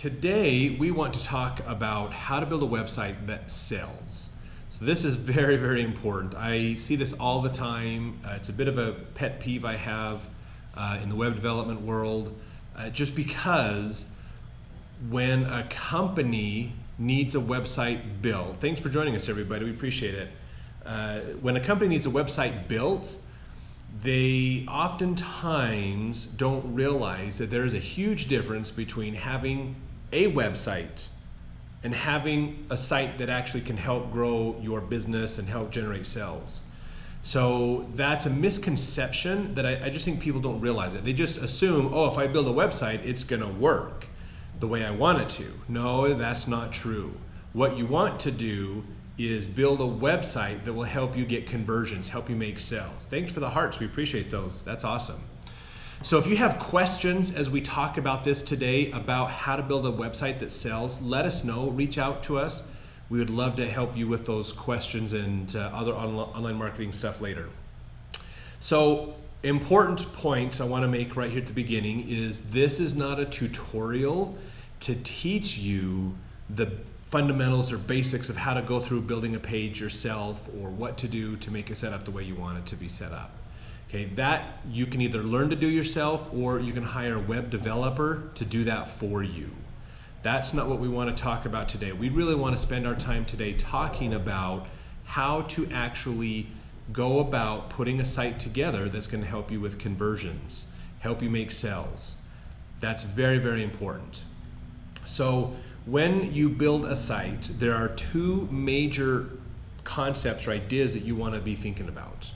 Today, we want to talk about how to build a website that sells. So this is very, very important. I see this all the time. It's a bit of a pet peeve I have in the web development world, just because when a company needs a website built, thanks for joining us everybody, we appreciate it. When a company needs a website built, they oftentimes don't realize that there is a huge difference between having a website and having a site that actually can help grow your business and help generate sales. So that's a misconception that I just think people don't realize it. They just assume, oh, if I build a website, it's gonna work the way I want it to. No, that's not true. What you want to do is build a website that will help you get conversions, help you make sales. Thanks for the hearts, we appreciate those. That's awesome. So if you have questions as we talk about this today about how to build a website that sells, let us know, reach out to us. We would love to help you with those questions and other online marketing stuff later. So important point I want to make right here at the beginning is this is not a tutorial to teach you the fundamentals or basics of how to go through building a page yourself or what to do to make it set up the way you want it to be set up. Okay, that you can either learn to do yourself or you can hire a web developer to do that for you. That's not what we want to talk about today. We really want to spend our time today talking about how to actually go about putting a site together that's going to help you with conversions, help you make sales. That's very, very important. So when you build a site, there are two major concepts or ideas that you want to be thinking about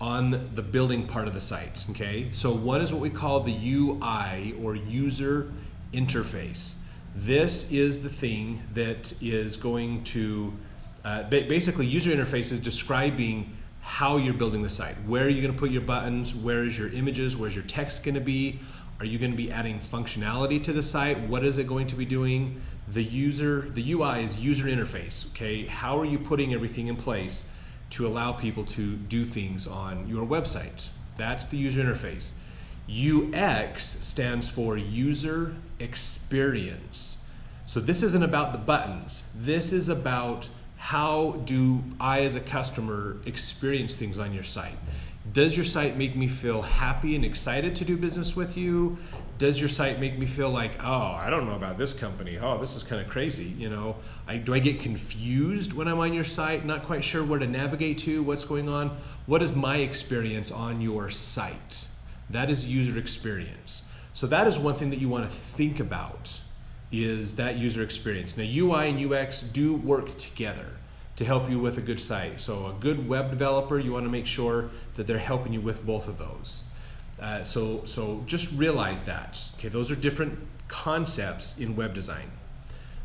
on the building part of the site, okay? So one is what we call the UI or user interface. This is the thing that is going to, basically user interface is describing how you're building the site. Where are you gonna put your buttons? Where is your images? Where's your text gonna be? Are you gonna be adding functionality to the site? What is it going to be doing? The UI is user interface, okay? How are you putting everything in place to allow people to do things on your website? That's the user interface. UX stands for user experience. So this isn't about the buttons. This is about how do I as a customer experience things on your site. Does your site make me feel happy and excited to do business with you? Does your site make me feel like, oh, I don't know about this company. Oh, this is kind of crazy. You know, do I get confused when I'm on your site, not quite sure where to navigate to, what's going on? What is my experience on your site? That is user experience. So that is one thing that you want to think about, is that user experience. Now UI and UX do work together to help you with a good site. So a good web developer, you want to make sure that they're helping you with both of those. So just realize that. Okay, those are different concepts in web design,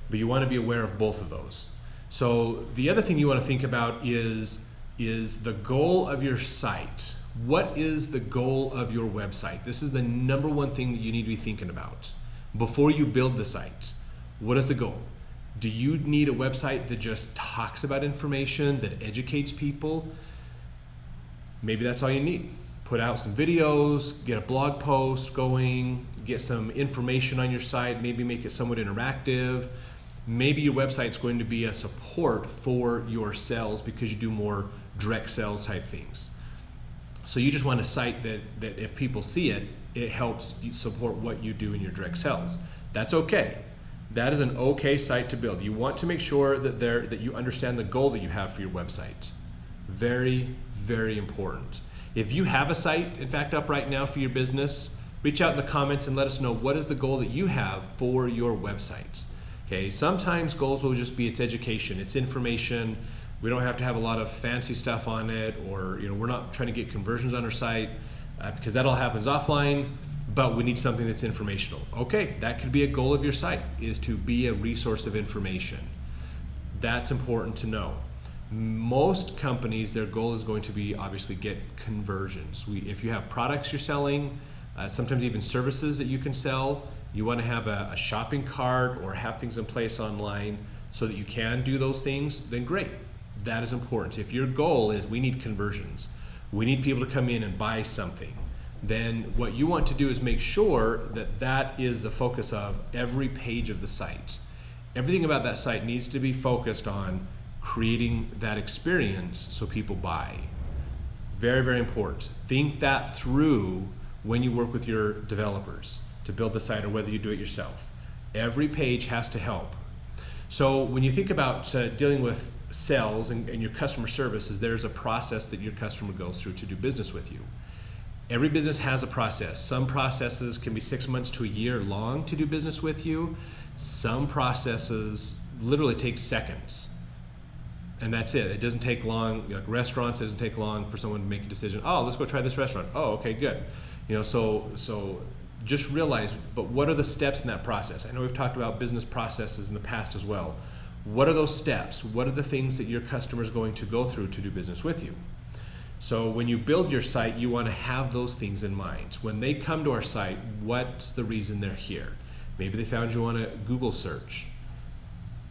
but you want to be aware of both of those. So the other thing you want to think about is the goal of your site. What is the goal of your website? This is the number one thing that you need to be thinking about before you build the site. What is the goal? Do you need a website that just talks about information, that educates people? Maybe that's all you need. Put out some videos, get a blog post going, get some information on your site, maybe make it somewhat interactive. Maybe your website's going to be a support for your sales because you do more direct sales type things. So you just want a site that if people see it, it helps you support what you do in your direct sales. That's okay. That is an okay site to build. You want to make sure that you understand the goal that you have for your website. Very, very important. If you have a site, in fact, up right now for your business, reach out in the comments and let us know what is the goal that you have for your website. Okay, sometimes goals will just be it's education, it's information. We don't have to have a lot of fancy stuff on it, or we're not trying to get conversions on our site because that all happens offline, but we need something that's informational. Okay, that could be a goal of your site, is to be a resource of information. That's important to know. Most companies, their goal is going to be obviously get conversions. If you have products you're selling, sometimes even services that you can sell, you want to have a shopping cart or have things in place online so that you can do those things, then great. That is important. If your goal is we need conversions, we need people to come in and buy something, then what you want to do is make sure that that is the focus of every page of the site. Everything about that site needs to be focused on creating that experience so people buy. Very, very important. Think that through when you work with your developers to build the site, or whether you do it yourself. Every page has to help. So when you think about dealing with sales and your customer service, there's a process that your customer goes through to do business with you. Every business has a process. Some processes can be 6 months to a year long to do business with you. Some processes literally take seconds, and that's it. It doesn't take long. Like restaurants, it doesn't take long for someone to make a decision. Oh, let's go try this restaurant. Oh, okay, good. So just realize, but what are the steps in that process? I know we've talked about business processes in the past as well. What are those steps? What are the things that your customer is going to go through to do business with you? So when you build your site, you want to have those things in mind. When they come to our site, what's the reason they're here? Maybe they found you on a Google search.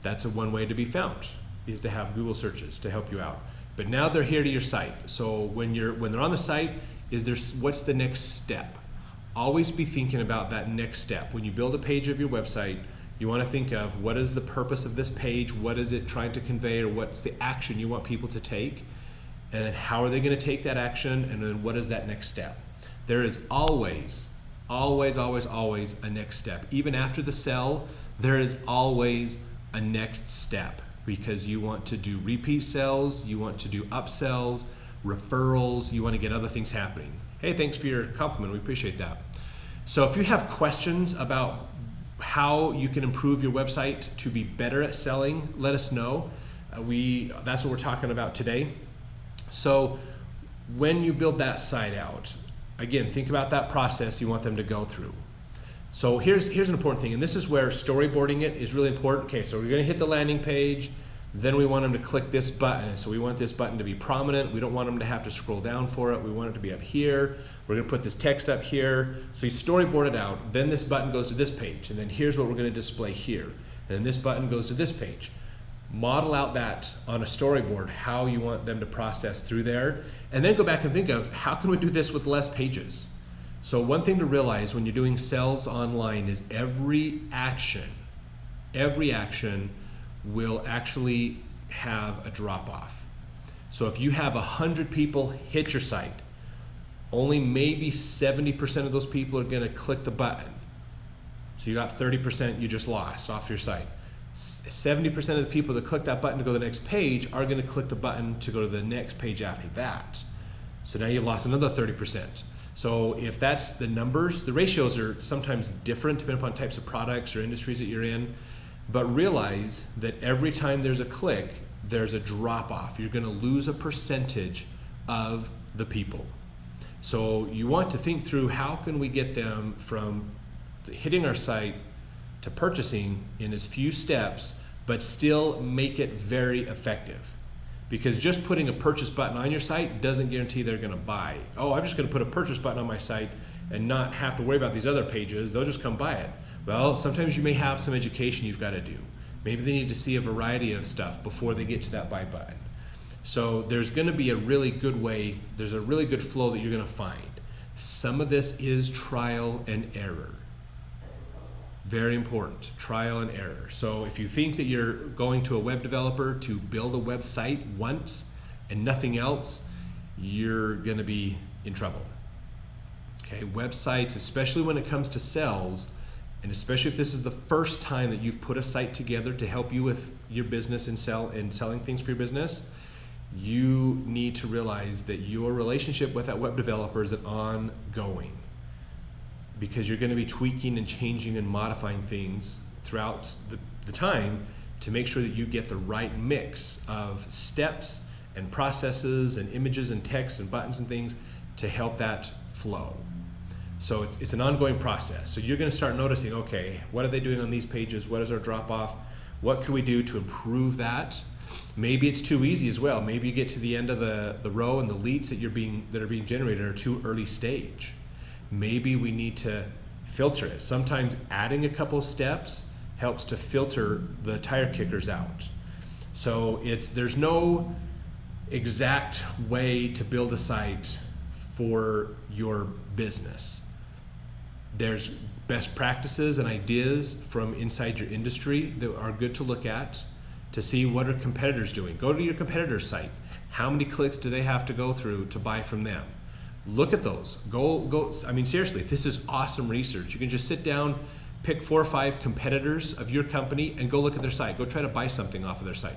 That's one way to be found, is to have Google searches to help you out. But now they're here to your site. So when they're on the site, what's the next step? Always be thinking about that next step. When you build a page of your website, you want to think of what is the purpose of this page, what is it trying to convey, or what's the action you want people to take, and then how are they going to take that action, and then what is that next step? There is always, always, always, always a next step. Even after the sell, there is always a next step, because you want to do repeat sales, you want to do upsells, referrals, you want to get other things happening. Hey, thanks for your compliment, we appreciate that. So if you have questions about how you can improve your website to be better at selling, let us know. That's what we're talking about today. So when you build that site out, again, think about that process you want them to go through. So here's an important thing, and this is where storyboarding it is really important. Okay, so we're gonna hit the landing page, then we want them to click this button. So we want this button to be prominent. We don't want them to have to scroll down for it. We want it to be up here. We're gonna put this text up here. So you storyboard it out, then this button goes to this page, and then here's what we're gonna display here. And then this button goes to this page. Model out that on a storyboard, how you want them to process through there, and then go back and think of, how can we do this with less pages? So one thing to realize when you're doing sales online is every action will actually have a drop off. So if you have 100 people hit your site, only maybe 70% of those people are gonna click the button. So you got 30% you just lost off your site. 70% of the people that click that button to go to the next page are gonna click the button to go to the next page after that. So now you lost another 30%. So if that's the numbers, the ratios are sometimes different depending upon types of products or industries that you're in, but realize that every time there's a click, there's a drop off. You're gonna lose a percentage of the people. So you want to think through, how can we get them from hitting our site to purchasing in as few steps, but still make it very effective. Because just putting a purchase button on your site doesn't guarantee they're gonna buy. Oh, I'm just gonna put a purchase button on my site and not have to worry about these other pages, they'll just come buy it. Well, sometimes you may have some education you've gotta do. Maybe they need to see a variety of stuff before they get to that buy button. So there's gonna be a really good way, there's a really good flow that you're gonna find. Some of this is trial and error. Very important, trial and error. So if you think that you're going to a web developer to build a website once and nothing else, you're gonna be in trouble. Okay, websites, especially when it comes to sales, and especially if this is the first time that you've put a site together to help you with your business and selling things for your business, you need to realize that your relationship with that web developer is ongoing, because you're going to be tweaking and changing and modifying things throughout the time to make sure that you get the right mix of steps and processes and images and text and buttons and things to help that flow. So it's an ongoing process. So you're going to start noticing, okay, what are they doing on these pages? What is our drop off? What can we do to improve that? Maybe it's too easy as well. Maybe you get to the end of the row and the leads that are being generated are too early stage. Maybe we need to filter it. Sometimes adding a couple steps helps to filter the tire kickers out. So there's no exact way to build a site for your business. There's best practices and ideas from inside your industry that are good to look at to see what are competitors doing. Go to your competitor's site. How many clicks do they have to go through to buy from them? Look at those. Go. I mean, seriously, this is awesome research. You can just sit down, pick 4 or 5 competitors of your company and go look at their site. Go try to buy something off of their site.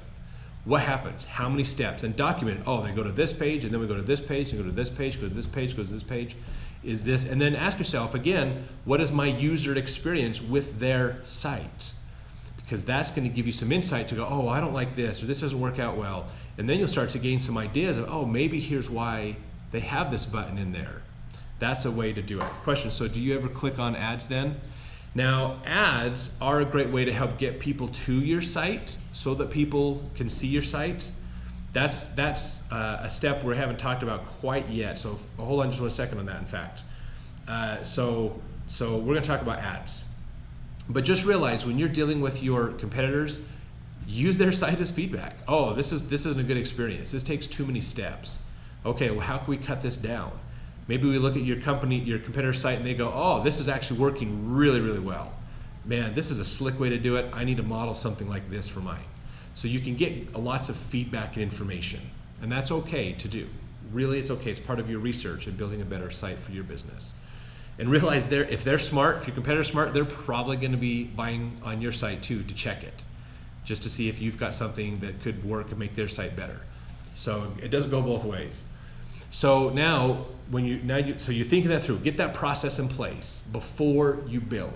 What happens? How many steps? And document it. Oh, they go to this page, and then we go to this page, and go to this page, go to this page, goes to this page. Is this? And then ask yourself again, what is my user experience with their site? Because that's going to give you some insight to go, oh, I don't like this, or this doesn't work out well. And then you'll start to gain some ideas of, oh, maybe here's why they have this button in there. That's a way to do it. Question, so do you ever click on ads then? Now, ads are a great way to help get people to your site so that people can see your site. That's a step we haven't talked about quite yet. So hold on just 1 second on that, in fact. So we're going to talk about ads. But just realize when you're dealing with your competitors, use their site as feedback. Oh, this isn't a good experience. This takes too many steps. Okay, well, how can we cut this down? Maybe we look at your competitor site, and they go, oh, this is actually working really, really well. Man, this is a slick way to do it. I need to model something like this for mine. So you can get lots of feedback and information, and that's okay to do. Really, it's okay. It's part of your research and building a better site for your business. And realize if they're smart, if your competitor's smart, they're probably going to be buying on your site too to check it, just to see if you've got something that could work and make their site better. So it doesn't go both ways. So now, so you're thinking that through. Get that process in place before you build.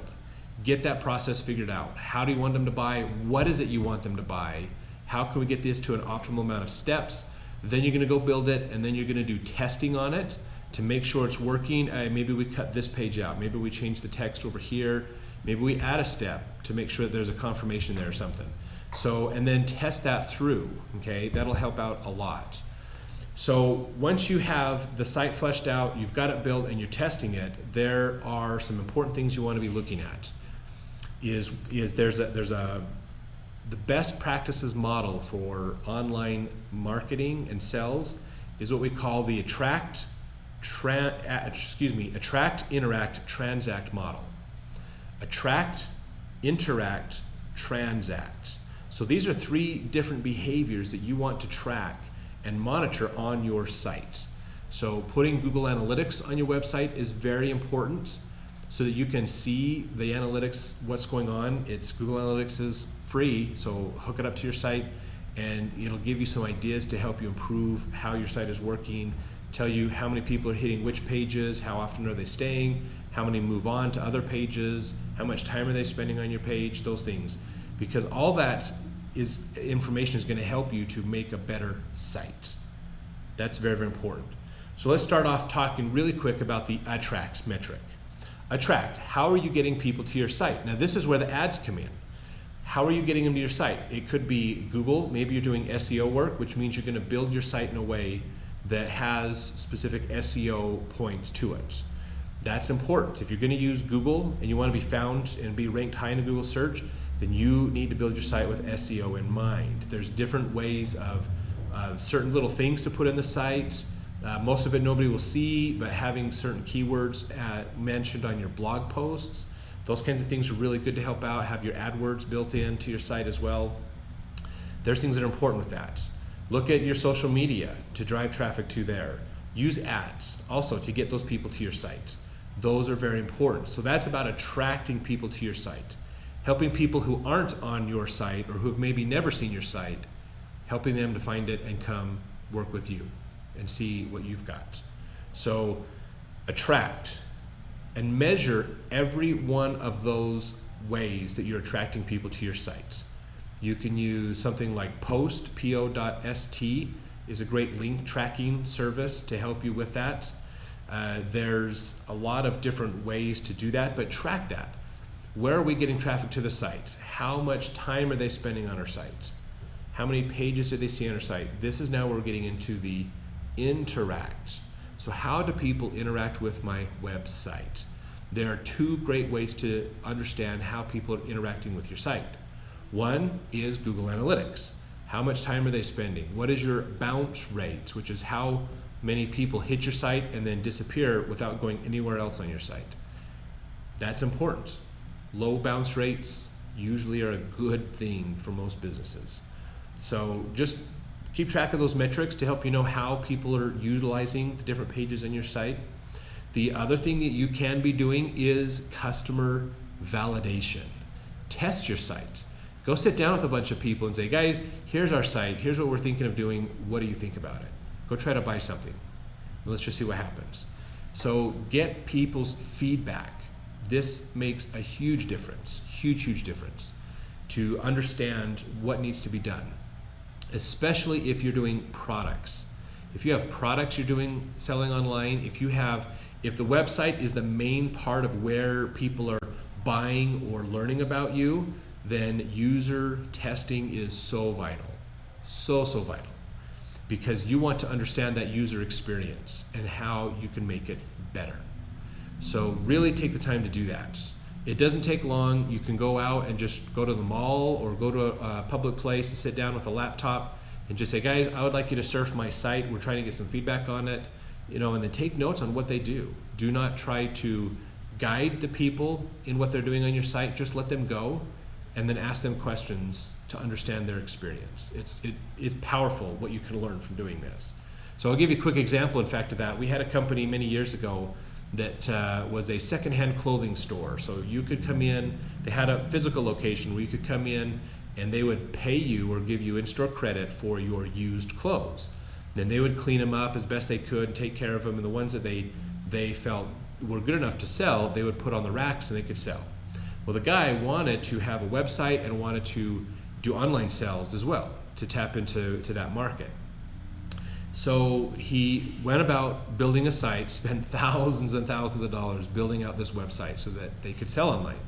Get that process figured out. How do you want them to buy? What is it you want them to buy? How can we get this to an optimal amount of steps? Then you're going to go build it, and then you're going to do testing on it to make sure it's working. Maybe we cut this page out. Maybe we change the text over here. Maybe we add a step to make sure that there's a confirmation there or something. So, and then test that through, okay? That'll help out a lot. So once you have the site fleshed out, you've got it built, and you're testing it, there are some important things you want to be looking at. The best practices model for online marketing and sales is what we call the attract, interact, transact model. Attract, interact, transact. So these are 3 different behaviors that you want to track and monitor on your site. So putting Google Analytics on your website is very important so that you can see the analytics, what's going on. Google Analytics is free, so hook it up to your site, and it'll give you some ideas to help you improve how your site is working, tell you how many people are hitting which pages, how often are they staying, how many move on to other pages, how much time are they spending on your page, those things. Because all that information is going to help you to make a better site. That's very, very important. So let's start off talking really quick about the attract metric. Attract, how are you getting people to your site? Now this is where the ads come in. How are you getting them to your site? It could be Google, maybe you're doing SEO work, which means you're going to build your site in a way that has specific SEO points to it. That's important. If you're going to use Google and you want to be found and be ranked high in a Google search, then you need to build your site with SEO in mind. There's different ways of certain little things to put in the site. Most of it nobody will see, but having certain keywords mentioned on your blog posts, those kinds of things are really good to help out. Have your AdWords built into your site as well. There's things that are important with that. Look at your social media to drive traffic to there. Use ads also to get those people to your site. Those are very important. So that's about attracting people to your site. Helping people who aren't on your site or who've maybe never seen your site, helping them to find it and come work with you and see what you've got. So attract and measure every one of those ways that you're attracting people to your site. You can use something like Post, po.st is a great link tracking service to help you with that. There's a lot of different ways to do that, but track that. Where are we getting traffic to the site? How much time are they spending on our site? How many pages do they see on our site? This is now where we're getting into the interact. So how do people interact with my website? There are 2 great ways to understand how people are interacting with your site. One is Google Analytics. How much time are they spending? What is your bounce rate, which is how many people hit your site and then disappear without going anywhere else on your site? That's important. Low bounce rates usually are a good thing for most businesses. So just keep track of those metrics to help you know how people are utilizing the different pages on your site. The other thing that you can be doing is customer validation. Test your site. Go sit down with a bunch of people and say, guys, here's our site, here's what we're thinking of doing, what do you think about it? Go try to buy something. Let's just see what happens. So get people's feedback. This makes a huge difference, huge difference to understand what needs to be done, especially if you're doing products. If you have products you're doing selling online, if the website is the main part of where people are buying or learning about you, then user testing is so vital, so vital, because you want to understand that user experience and how you can make it better. So really take the time to do that. It doesn't take long. You can go out and just go to the mall or go to a public place and sit down with a laptop and just say, guys, I would like you to surf my site. We're trying to get some feedback on it, and then take notes on what they do. Do not try to guide the people in what they're doing on your site. Just let them go and then ask them questions to understand their experience. It's powerful what you can learn from doing this. So I'll give you a quick example, in fact, of that. We had a company many years ago that was a secondhand clothing store. So you could come in, they had a physical location where you could come in and they would pay you or give you in-store credit for your used clothes. Then they would clean them up as best they could, take care of them, and the ones that they felt were good enough to sell, they would put on the racks and they could sell. Well, the guy wanted to have a website and wanted to do online sales as well to tap into that market. So he went about building a site, spent thousands and thousands of dollars building out this website so that they could sell online,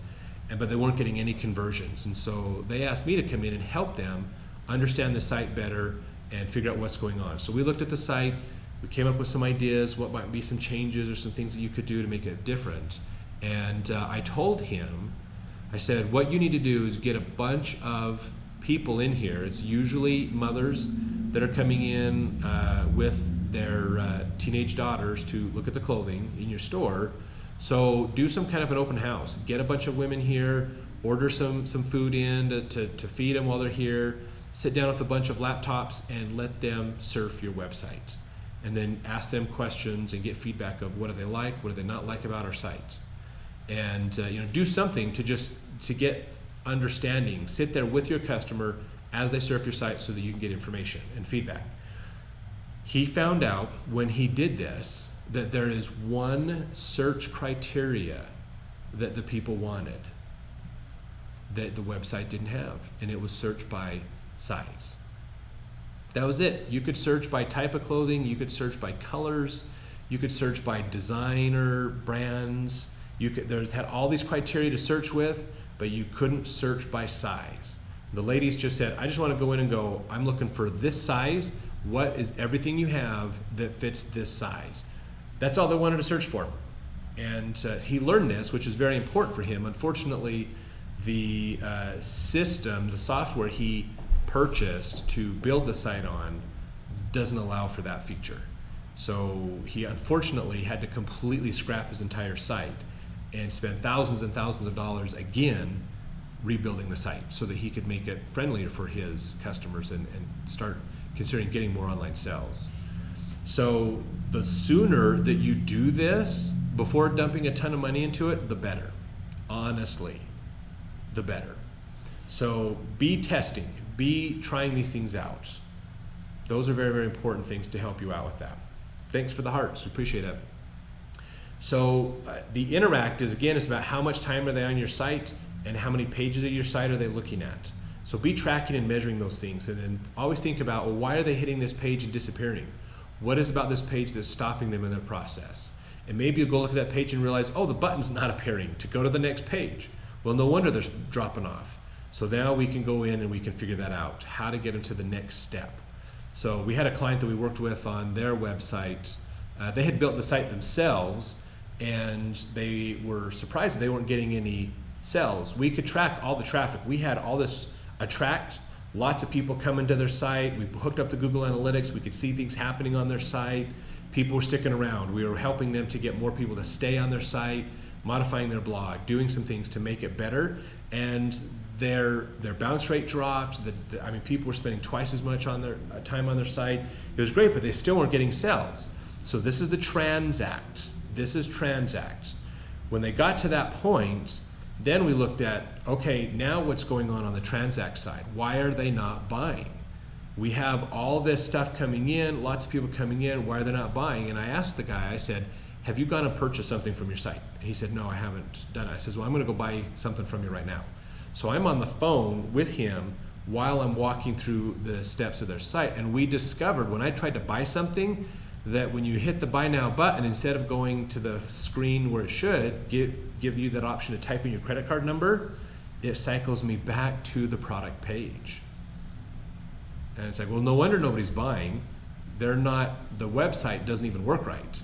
but they weren't getting any conversions. And so they asked me to come in and help them understand the site better and figure out what's going on. So we looked at the site, we came up with some ideas, what might be some changes or some things that you could do to make it different. And I told him, I said, what you need to do is get a bunch of people in here. It's usually mothers that are coming in with their teenage daughters to look at the clothing in your store. So do some kind of an open house. Get a bunch of women here, order some food in to feed them while they're here, sit down with a bunch of laptops and let them surf your website. And then ask them questions and get feedback of what do they like, what do they not like about our site. And do something to get understanding. Sit there with your customer as they surf your site so that you can get information and feedback. He found out when he did this that there is one search criteria that the people wanted that the website didn't have, and it was search by size. That was it. You could search by type of clothing, you could search by colors, you could search by designer, brands. There's had all these criteria to search with, but you couldn't search by size. The ladies just said, I just want to go in and go, I'm looking for this size. What is everything you have that fits this size? That's all they wanted to search for. And he learned this, which is very important for him. Unfortunately, the system, the software he purchased to build the site on doesn't allow for that feature. So he unfortunately had to completely scrap his entire site and spend thousands and thousands of dollars again rebuilding the site so that he could make it friendlier for his customers and start considering getting more online sales. So the sooner that you do this before dumping a ton of money into it, the better. Honestly, the better. So be testing, be trying these things out. Those are very, very important things to help you out with that. Thanks for the hearts, we appreciate it. So the interact is, again, it's about how much time are they on your site and how many pages of your site are they looking at. So be tracking and measuring those things, and then always think about, well, why are they hitting this page and disappearing? What is about this page that's stopping them in their process? And maybe you'll go look at that page and realize, oh, the button's not appearing to go to the next page. Well, no wonder they're dropping off. So now we can go in and we can figure that out, how to get them to the next step. So we had a client that we worked with on their website. They had built the site themselves, and they were surprised that they weren't getting any sales. We could track all the traffic. We had all this attract, Lots of people coming to their site. We hooked up the Google Analytics. We could see things happening on their site. People were sticking around. We were helping them to get more people to stay on their site, modifying their blog, doing some things to make it better. And their bounce rate dropped. I mean, people were spending twice as much on their time on their site. It was great, but they still weren't getting sales. So this is the transact. This is transact. When they got to that point, then we looked at, okay, now what's going on the transact side? Why are they not buying? We have all this stuff coming in, lots of people coming in, why are they not buying? And I asked the guy, I said, have you gone and purchased something from your site? And he said, no, I haven't done it. I said, well, I'm gonna go buy something from you right now. So I'm on the phone with him while I'm walking through the steps of their site. And we discovered when I tried to buy something, that when you hit the buy now button, instead of going to the screen where it should give you that option to type in your credit card number, it cycles me back to the product page. And it's like, well, no wonder nobody's buying. The website doesn't even work right.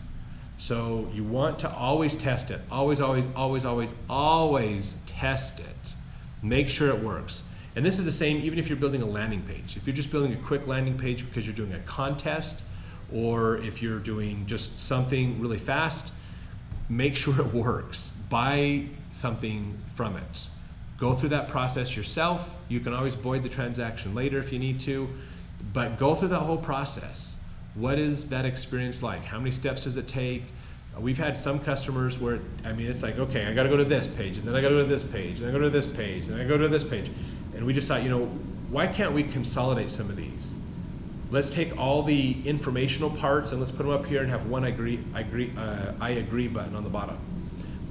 So you want to always test it. Always, always, always, always, always test it. Make sure it works. And this is the same even if you're building a landing page. If you're just building a quick landing page because you're doing a contest, or if you're doing just something really fast, make sure it works. Buy something from it. Go through that process yourself. You can always void the transaction later if you need to, but go through that whole process. What is that experience like? How many steps does it take? We've had some customers where, it's like, okay, I gotta go to this page, and then I gotta go to this page, and I go to this page, and I go to this page. And we just thought, why can't we consolidate some of these? Let's take all the informational parts and let's put them up here and have one I agree button on the bottom.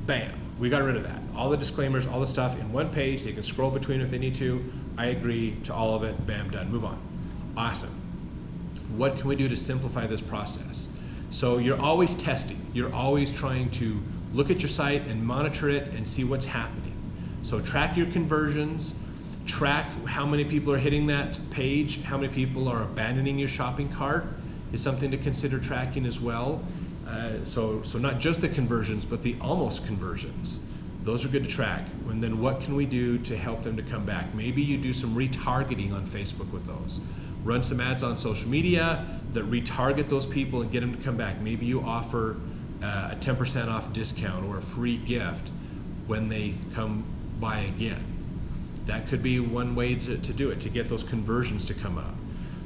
Bam, we got rid of that. All the disclaimers, all the stuff in one page. They can scroll between if they need to. I agree to all of it. Bam, done, move on. Awesome. What can we do to simplify this process? So you're always testing. You're always trying to look at your site and monitor it and see what's happening. So track your conversions. Track how many people are hitting that page, how many people are abandoning your shopping cart is something to consider tracking as well. So not just the conversions, but the almost conversions. Those are good to track. And then what can we do to help them to come back? Maybe you do some retargeting on Facebook with those. Run some ads on social media that retarget those people and get them to come back. Maybe you offer a 10% off discount or a free gift when they come by again. That could be one way to do it, to get those conversions to come up.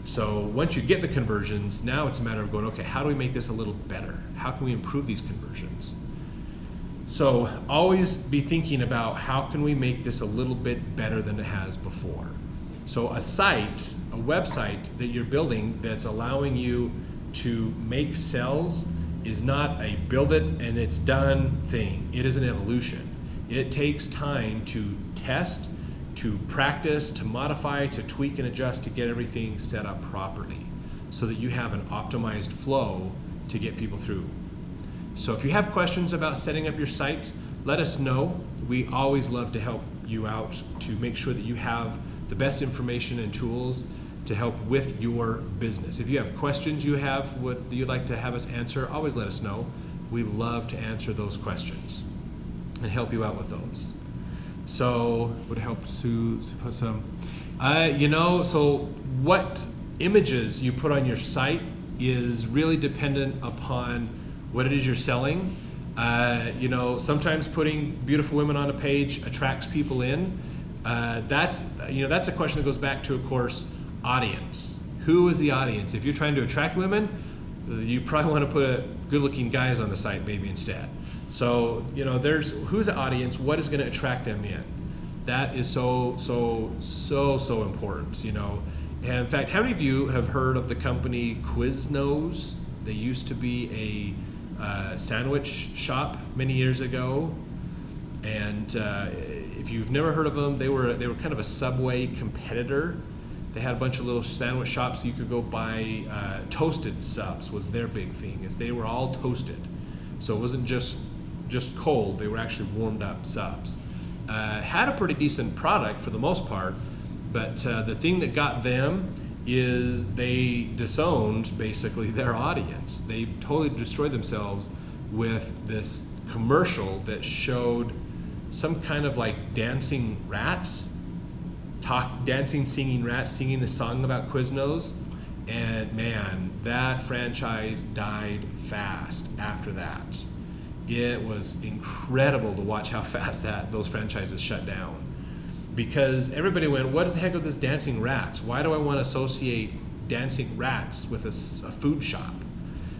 So once you get the conversions, now it's a matter of going, okay, how do we make this a little better? How can we improve these conversions? So always be thinking about how can we make this a little bit better than it has before. So a site, a website that you're building that's allowing you to make sales is not a build it and it's done thing. It is an evolution. It takes time to test, to practice, to modify, to tweak and adjust to get everything set up properly so that you have an optimized flow to get people through. So if you have questions about setting up your site, let us know. We always love to help you out to make sure that you have the best information and tools to help with your business. If you have questions you have, what you'd like to have us answer, always let us know. We love to answer those questions and help you out with those. So would help Sue put some, so what images you put on your site is really dependent upon what it is you're selling. Sometimes putting beautiful women on a page attracts people in. That's a question that goes back to, of course, audience. Who is the audience? If you're trying to attract women, you probably want to put good-looking guys on the site maybe instead. So, there's who's the audience, what is going to attract them in? That is so important, And in fact, how many of you have heard of the company Quiznos? They used to be a sandwich shop many years ago. And if you've never heard of them, they were kind of a Subway competitor. They had a bunch of little sandwich shops you could go buy. Toasted subs was their big thing, is they were all toasted. So it wasn't just cold, they were actually warmed up subs. Had a pretty decent product for the most part, but the thing that got them is they disowned basically their audience. They totally destroyed themselves with this commercial that showed some kind of like dancing rats Dancing Singing Rats singing the song about Quiznos, and man, that franchise died fast after that. It was incredible to watch how fast those franchises shut down, because everybody went, what the heck are this dancing rats? Why do I want to associate dancing rats with a food shop?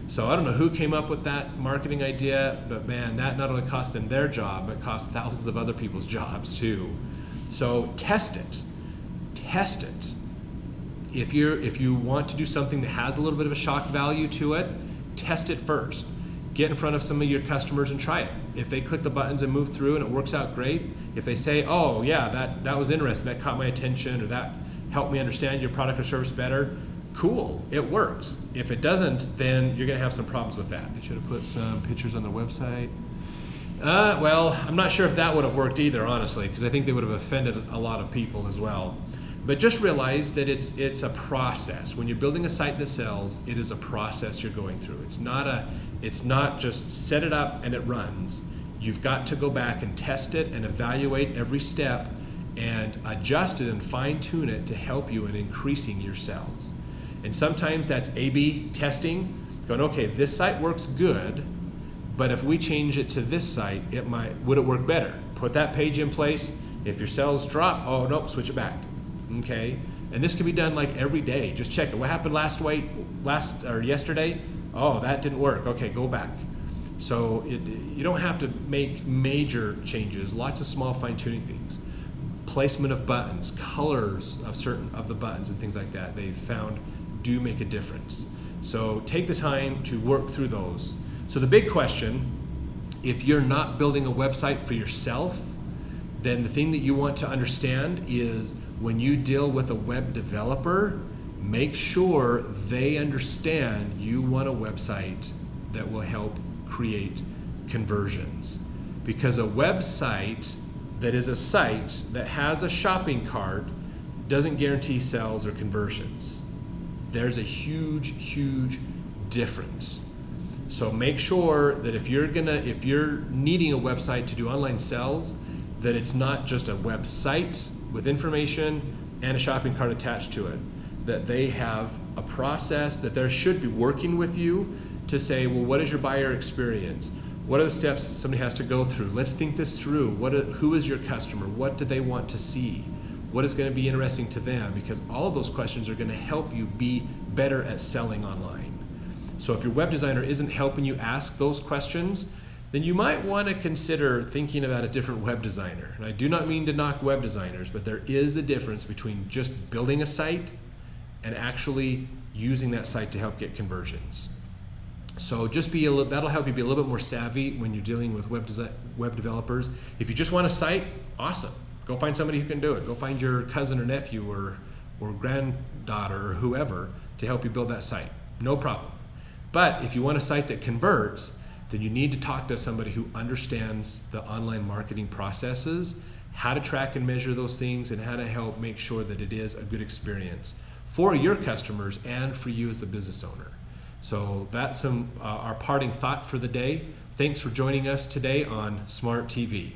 So I don't know who came up with that marketing idea, but man, that not only cost them their job, but cost thousands of other people's jobs too. So test it. If you want to do something that has a little bit of a shock value to it, test it first. Get in front of some of your customers and try it. If they click the buttons and move through and it works out great, if they say, oh yeah, that was interesting, that caught my attention, or that helped me understand your product or service better, cool, it works. If it doesn't, then you're gonna have some problems with that. They should have put some pictures on their website. Well, I'm not sure if that would have worked either, honestly, because I think they would have offended a lot of people as well. But just realize that it's a process. When you're building a site that sells, it is a process you're going through. It's not just set it up and it runs. You've got to go back and test it and evaluate every step and adjust it and fine tune it to help you in increasing your sales. And sometimes that's A/B testing, going, okay, this site works good, but if we change it to this site, would it work better? Put that page in place. If your sales drop, oh nope, switch it back. Okay, and this can be done like every day. Just check it. What happened yesterday? Oh, that didn't work. Okay, go back. So you don't have to make major changes. Lots of small fine-tuning things. Placement of buttons, colors of certain of the buttons, and things like that. They've found do make a difference. So take the time to work through those. So the big question, if you're not building a website for yourself, then the thing that you want to understand is when you deal with a web developer, make sure they understand you want a website that will help create conversions. Because a website that is a site that has a shopping cart doesn't guarantee sales or conversions. There's a huge, huge difference. So make sure that if you're needing a website to do online sales, that it's not just a website with information and a shopping cart attached to it. That they have a process that they should be working with you to say, well, what is your buyer experience? What are the steps somebody has to go through? Let's think this through. Who is your customer? What do they want to see? What is going to be interesting to them? Because all of those questions are going to help you be better at selling online. So if your web designer isn't helping you ask those questions, then you might want to consider thinking about a different web designer. And I do not mean to knock web designers, but there is a difference between just building a site and actually using that site to help get conversions. So just that'll help you be a little bit more savvy when you're dealing with web developers. If you just want a site, awesome. Go find somebody who can do it. Go find your cousin or nephew or granddaughter or whoever to help you build that site. No problem. But if you want a site that converts, then you need to talk to somebody who understands the online marketing processes, how to track and measure those things, and how to help make sure that it is a good experience for your customers and for you as the business owner. So that's our parting thought for the day. Thanks for joining us today on Smart TV.